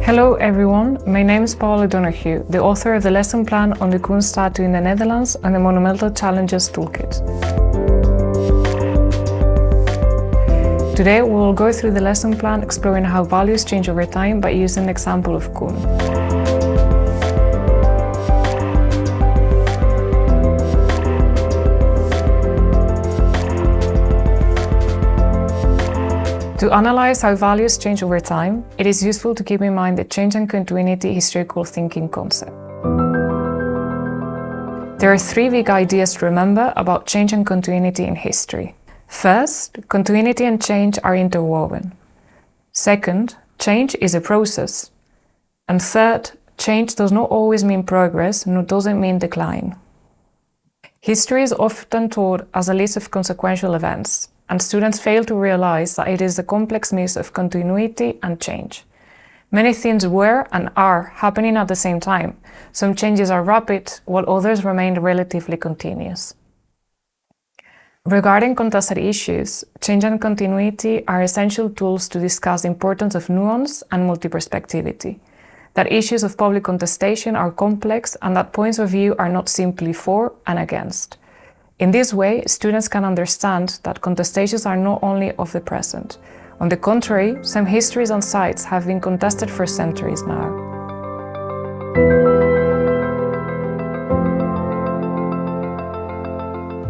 Hello everyone, my name is Paula O'Donohoe, the author of the lesson plan on the Coen statue in the Netherlands and the Monumental Challenges Toolkit. Today we will go through the lesson plan exploring how values change over time by using the example of Coen. To analyze how values change over time, it is useful to keep in mind the change and continuity historical thinking concept. There are three big ideas to remember about change and continuity in history. First, continuity and change are interwoven. Second, change is a process. And third, change does not always mean progress, nor does it mean decline. History is often taught as a list of consequential events, and students fail to realize that it is a complex mix of continuity and change. Many things were and are happening at the same time. Some changes are rapid, while others remain relatively continuous. Regarding contested issues, change and continuity are essential tools to discuss the importance of nuance and multi-perspectivity, that issues of public contestation are complex and that points of view are not simply for and against. In this way, students can understand that contestations are not only of the present. On the contrary, some histories and sites have been contested for centuries now.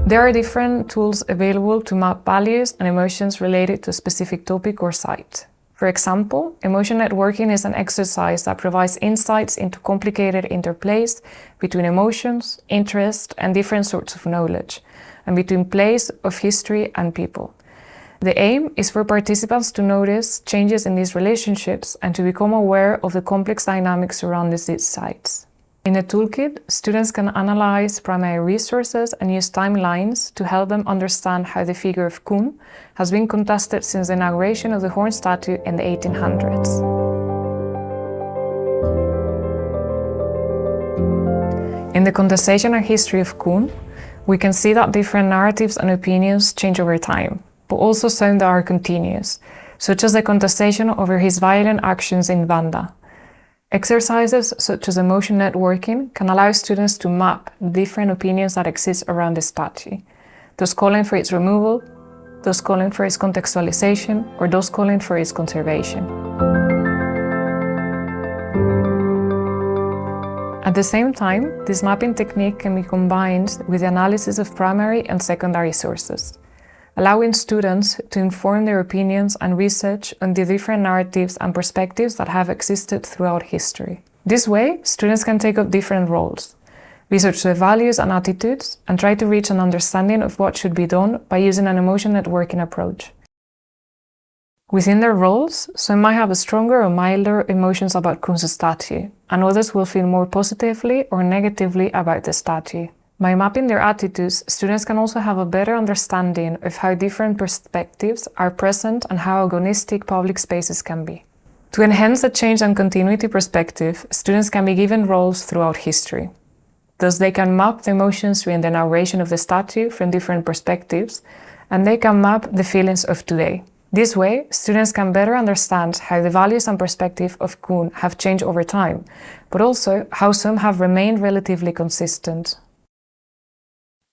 There are different tools available to map values and emotions related to a specific topic or site. For example, emotion networking is an exercise that provides insights into complicated interplays between emotions, interest, and different sorts of knowledge, and between plays of history and people. The aim is for participants to notice changes in these relationships and to become aware of the complex dynamics surrounding these sites. In the toolkit, students can analyze primary resources and use timelines to help them understand how the figure of Coen has been contested since the inauguration of the Hoorn statue in the 1800s. In the contestation and history of Coen, we can see that different narratives and opinions change over time, but also some that are continuous, such as the contestation over his violent actions in Banda. Exercises such as emotion networking can allow students to map different opinions that exist around the statue, those calling for its removal, those calling for its contextualization, or those calling for its conservation. At the same time, this mapping technique can be combined with the analysis of primary and secondary sources, allowing students to inform their opinions and research on the different narratives and perspectives that have existed throughout history. This way, students can take up different roles, research their values and attitudes, and try to reach an understanding of what should be done by using an emotion networking approach. Within their roles, some might have stronger or milder emotions about Coen's statue, and others will feel more positively or negatively about the statue. By mapping their attitudes, students can also have a better understanding of how different perspectives are present and how agonistic public spaces can be. To enhance the change and continuity perspective, students can be given roles throughout history. Thus, they can map the emotions during the inauguration of the statue from different perspectives, and they can map the feelings of today. This way, students can better understand how the values and perspective of Coen have changed over time, but also how some have remained relatively consistent.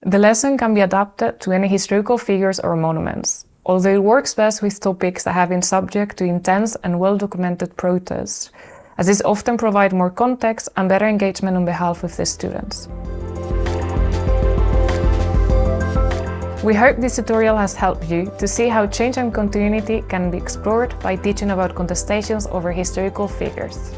The lesson can be adapted to any historical figures or monuments, although it works best with topics that have been subject to intense and well-documented protests, as these often provide more context and better engagement on behalf of the students. We hope this tutorial has helped you to see how change and continuity can be explored by teaching about contestations over historical figures.